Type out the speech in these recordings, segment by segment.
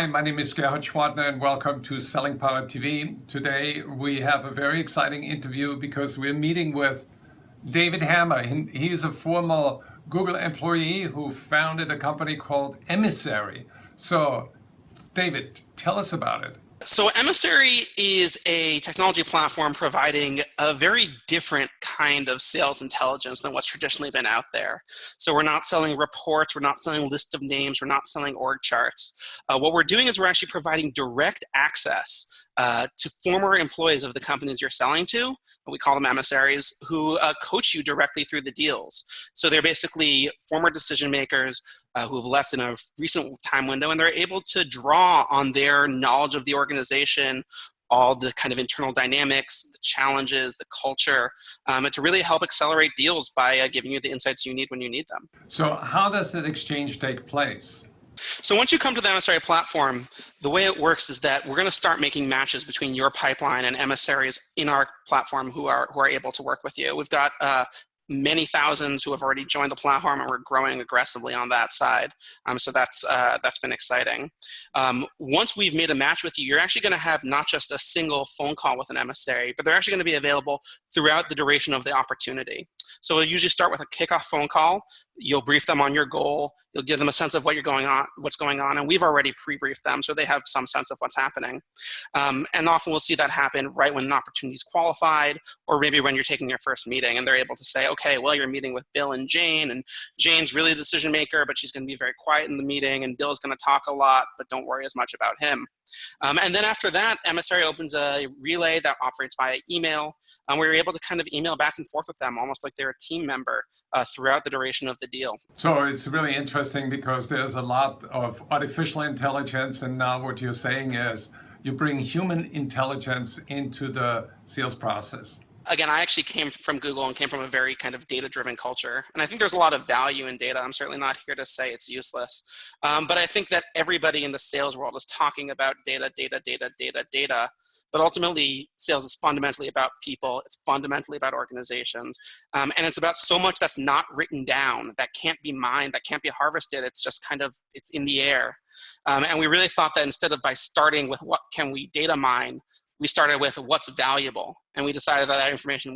Hi, my name is Gerhard Schwartner and welcome to Selling Power TV. Today we have a very exciting interview because we're meeting with David Hammer. He's a former Google employee who founded a company called Emissary. So, David, tell us about it. So Emissary is a technology platform providing a very different kind of sales intelligence than what's traditionally been out there. So we're not selling reports, we're not selling lists of names, we're not selling org charts. What we're doing is we're actually providing direct access to former employees of the companies you're selling to, we call them emissaries, who coach you directly through the deals. So they're basically former decision makers who have left in a recent time window, and they're able to draw on their knowledge of the organization, all the kind of internal dynamics, the challenges, the culture, and to really help accelerate deals by giving you the insights you need when you need them. So how does that exchange take place? So once you come to the Emissary platform, the way it works is that we're going to start making matches between your pipeline and emissaries in our platform who are able to work with you. We've got many thousands who have already joined the platform, and we're growing aggressively on that side. So that's been exciting. Once we've made a match with you, you're actually going to have not just a single phone call with an emissary, but they're actually going to be available throughout the duration of the opportunity. So we'll usually start with a kickoff phone call. You'll brief them on your goal. You'll give them a sense of what's going on, and we've already pre-briefed them, so they have some sense of what's happening. And often we'll see that happen right when an opportunity is qualified, or maybe when you're taking your first meeting, and they're able to say, okay, well, you're meeting with Bill and Jane's really the decision maker, but she's going to be very quiet in the meeting, and Bill's going to talk a lot, but don't worry as much about him. And then after that, Emissary opens a relay that operates via email, and we're able to kind of email back and forth with them, almost like they're a team member throughout the duration of the deal. So it's really interesting because there's a lot of artificial intelligence, and now what you're saying is you bring human intelligence into the sales process. Again, I actually came from Google and came from a very kind of data-driven culture. And I think there's a lot of value in data. I'm certainly not here to say it's useless. But I think that everybody in the sales world is talking about data. But ultimately, sales is fundamentally about people. It's fundamentally about organizations. And it's about so much that's not written down, that can't be mined, that can't be harvested. It's just kind of, it's in the air. And we really thought that instead of by starting with what can we data mine, we started with what's valuable, and we decided that information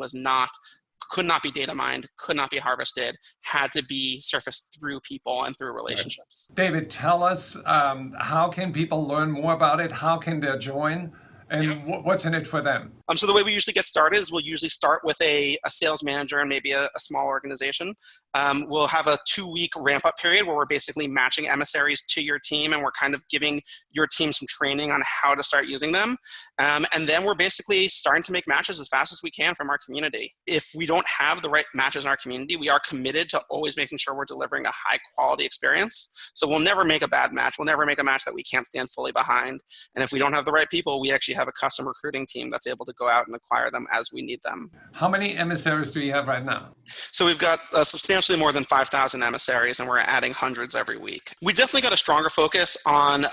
could not be data mined, could not be harvested, had to be surfaced through people and through relationships. Right. David, tell us, how can people learn more about it? How can they join? And what's in it for them? So the way we usually get started is we'll usually start with a sales manager and maybe a small organization. We'll have a 2-week ramp-up period where we're basically matching emissaries to your team, and we're kind of giving your team some training on how to start using them. And then we're basically starting to make matches as fast as we can from our community. If we don't have the right matches in our community, we are committed to always making sure we're delivering a high-quality experience. So we'll never make a bad match. We'll never make a match that we can't stand fully behind. And if we don't have the right people, we actually have a custom recruiting team that's able to go out and acquire them as we need them. How many emissaries do you have right now? So we've got substantially more than 5,000 emissaries, and we're adding hundreds every week. We definitely got a stronger focus on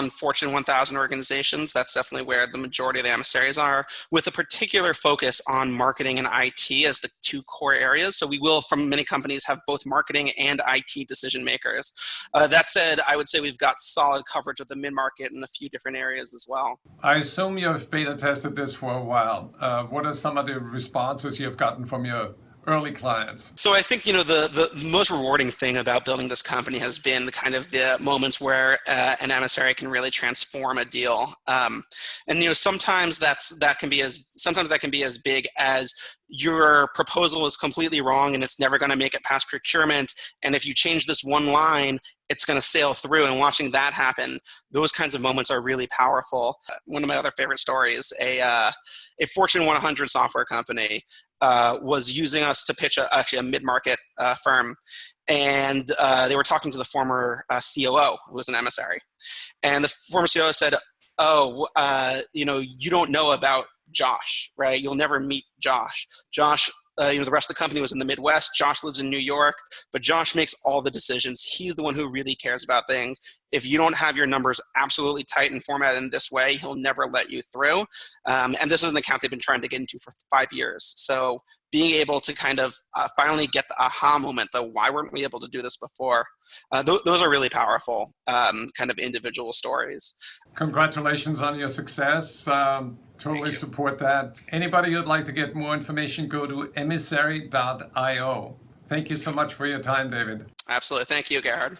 Fortune 1000 organizations. That's definitely where the majority of the emissaries are, with a particular focus on marketing and IT as the 2 core areas. So we will, from many companies, have both marketing and IT decision makers. That said, I would say we've got solid coverage of the mid-market in a few different areas as well. I assume you've beta tested this for a while. What are some of the responses you've gotten from your early clients? So I think, the most rewarding thing about building this company has been kind of the moments where an emissary can really transform a deal. And sometimes that can be as big as your proposal is completely wrong and it's never going to make it past procurement. And if you change this one line, it's going to sail through. And watching that happen, those kinds of moments are really powerful. One of my other favorite stories, a Fortune 100 software company was using us to pitch actually a mid-market firm. And they were talking to the former COO, who was an emissary. And the former COO said, you don't know about Josh, right? You'll never meet Josh. Josh the rest of the company was in the Midwest. Josh lives in New York, but Josh makes all the decisions. He's the one who really cares about things. If you don't have your numbers absolutely tight and formatted in this way, he'll never let you through. And this is an account they've been trying to get into for 5 years. So being able to kind of finally get the aha moment, the why weren't we able to do this before, those are really powerful kind of individual stories. Congratulations on your success. Totally support that. Anybody who'd like to get more information, go to emissary.io. Thank you so much for your time, David. Absolutely. Thank you, Gerhard.